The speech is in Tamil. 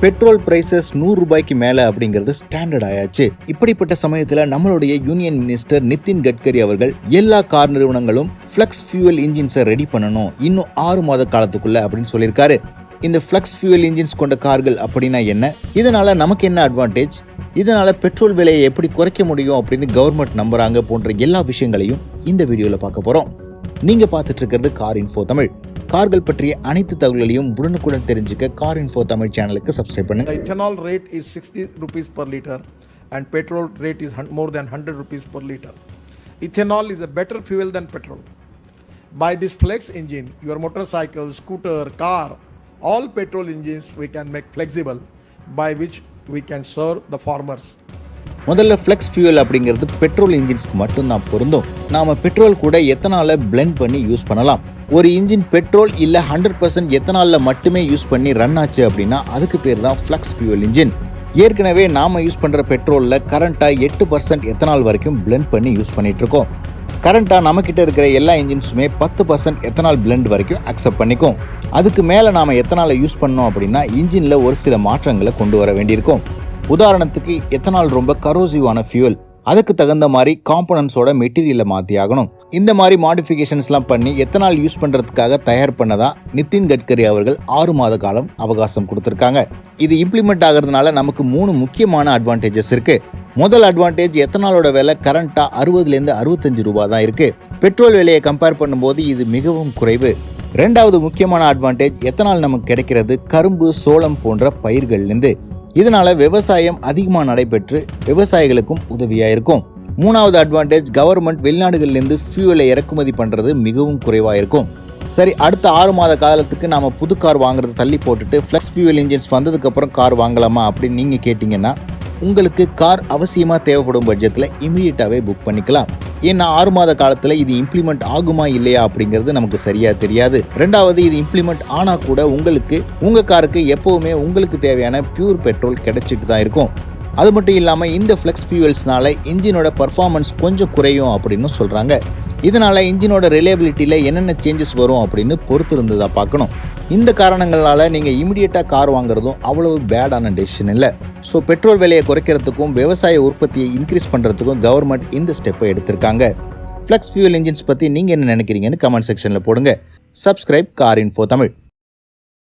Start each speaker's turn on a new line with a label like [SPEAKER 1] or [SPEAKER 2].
[SPEAKER 1] பெட்ரோல் பிரைசஸ் 100 ரூபாய்க்கு மேல அப்படிங்கிறது ஸ்டாண்டர்ட் ஆயாச்சு. இப்படிப்பட்ட சமயத்துல நம்மளுடைய யூனியன் மினிஸ்டர் நிதின் கட்கரி அவர்கள் எல்லா கார் நிறுவனங்களும் ஃப்ளெக்ஸ் ஃபியூவல் இன்ஜின்ஸை ரெடி பண்ணணும் இன்னும் 6 மாத காலத்துக்குள்ள அப்படின்னு சொல்லியிருக்காரு. இந்த ஃப்ளெக்ஸ் ஃபியூவல் இன்ஜின்ஸ் கொண்ட கார்கள் அப்படின்னா என்ன, இதனால நமக்கு என்ன அட்வான்டேஜ், இதனால பெட்ரோல் விலையை எப்படி குறைக்க முடியும் அப்படின்னு கவர்மெண்ட் நம்புறாங்க போன்ற எல்லா விஷயங்களையும் இந்த வீடியோல பார்க்க போறோம். நீங்க பார்த்துட்டு இருக்கிறது கார் இன்ஃபோ தமிழ். கார்கள் பற்றிய அனைத்து தகவல்களையும் உடனுக்குடன் தெரிஞ்சுக்க கார் இன்ஃபோ தமிழ் சேனலுக்கு சப்ஸ்கிரைப் பண்ணுங்க.
[SPEAKER 2] The ethanol rate is 60 rupees per liter and petrol rate is more than 100 rupees per liter. Ethanol is a better fuel than petrol. By this flex engine, your motorcycle, scooter, car, all petrol engines we can make flexible by which we can serve the farmers.
[SPEAKER 1] முதல்ல ஃப்ளெக்ஸ் ஃபியூவல் அப்படிங்கிறது பெட்ரோல் இன்ஜின்ஸ்க்கு மட்டும்தான் பொருந்தும். நாம பெட்ரோல் கூட எத்தனால பிளெண்ட் பண்ணி யூஸ் பண்ணலாம். ஒரு இன்ஜின் பெட்ரோல் இல்ல 100% எத்தனால மட்டுமே யூஸ் பண்ணி ரன் ஆச்சு அப்படின்னா அதுக்கு பேர் தான் ஃப்ளெக்ஸ் ஃபியூவல் இன்ஜின். ஏற்கனவே நாம யூஸ் பண்ற பெட்ரோல்ல கரண்டா 8% எத்தனால் வரைக்கும் பிளெண்ட் பண்ணி யூஸ் பண்ணிட்டு இருக்கோம். கரண்டா நம்ம கிட்ட இருக்கிற எல்லா இன்ஜின்ஸுமே 10% எத்தனால் பிளெண்ட் வரைக்கும் அக்செப்ட் பண்ணிக்கும். அதுக்கு மேல நாம எத்தனால யூஸ் பண்ணோம் அப்படின்னா இன்ஜின்ல ஒரு சில மாற்றங்களை கொண்டு வர வேண்டியிருக்கும். உதாரணத்துக்கு எத்தனால் ரொம்ப கரோசிவான ஃபியூவல், அதுக்கு தகுந்த மாதிரி காம்பனன்ட்ஸோட மெட்டீரியலை மாற்றி ஆகணும். இந்த மாதிரி மாடிஃபிகேஷன்ஸ்லாம் பண்ணி எத்தனால் யூஸ் பண்ணுறதுக்காக தயார் பண்ணதா நிதின் கட்கரி அவர்கள் 6 மாத காலம் அவகாசம் கொடுத்துருக்காங்க. இது இம்ப்ளிமெண்ட் ஆகிறதுனால நமக்கு 3 முக்கியமான அட்வான்டேஜஸ் இருக்கு. முதல் அட்வான்டேஜ், எத்தனாலோட விலை கரண்டா 60லேருந்து 65 ரூபாய் தான் இருக்கு. பெட்ரோல் விலையை கம்பேர் பண்ணும்போது இது மிகவும் குறைவு. ரெண்டாவது முக்கியமான அட்வான்டேஜ், எத்தனால் நமக்கு கிடைக்கிறது கரும்பு, சோளம் போன்ற பயிர்கள்லேருந்து. இதனால விவசாயம் அதிகமாக நடைபெற்று விவசாயிகளுக்கும் உதவியாக இருக்கும். மூணாவது அட்வான்டேஜ், கவர்மெண்ட் வெளிநாடுகள்லேருந்து ஃபியூவலை இறக்குமதி பண்ணுறது மிகவும் குறைவாக இருக்கும். சரி, அடுத்த 6 மாத காலத்துக்கு நாம புது கார் வாங்குறது தள்ளி போட்டுட்டு ஃப்ளெக்ஸ் ஃபியூவல் இன்ஜின்ஸ் வந்ததுக்கப்புறம் கார் வாங்கலாமா அப்படின்னு நீங்கள் கேட்டிங்கன்னா உங்களுக்கு கார் அவசியமாக தேவைப்படும் பட்ஜெட்டில் இமீடியட்டாகவே புக் பண்ணிக்கலாம். ஏன்னா 6 மாத காலத்தில் இது இம்ப்ளிமெண்ட் ஆகுமா இல்லையா அப்படிங்கிறது நமக்கு சரியாக தெரியாது. ரெண்டாவது, இது இம்ப்ளிமெண்ட் ஆனால் கூட உங்களுக்கு உங்கள் காருக்கு எப்போவுமே உங்களுக்கு தேவையான பியூர் பெட்ரோல் கிடைச்சிட்டு தான் இருக்கும். அது மட்டும் இல்லாமல் இந்த ஃப்ளெக்ஸ் ஃபியூவல்ஸ்னால இன்ஜினோட பர்ஃபார்மன்ஸ் கொஞ்சம் குறையும் அப்படின்னு சொல்கிறாங்க. இதனால இன்ஜினோட ரிலையபிலிட்டியில் என்னென்ன சேஞ்சஸ் வரும் அப்படின்னு பொறுத்து இருந்ததாக பார்க்கணும். இந்த காரணங்களால் நீங்கள் இமிடியேட்டாக கார் வாங்குறதும் அவ்வளவு பேடான டெசிஷன் இல்லை. ஸோ பெட்ரோல் விலையை குறைக்கிறதுக்கும் விவசாய உற்பத்தியை இன்க்ரீஸ் பண்ணுறதுக்கும் கவர்மெண்ட் இந்த ஸ்டெப்பை எடுத்திருக்காங்க. ஃப்ளெக்ஸ் ஃபியூவல் இன்ஜின்ஸ் பற்றி நீங்கள் என்ன நினைக்கிறீங்கன்னு கமெண்ட் செக்ஷனில் போடுங்க. Subscribe car info Tamil.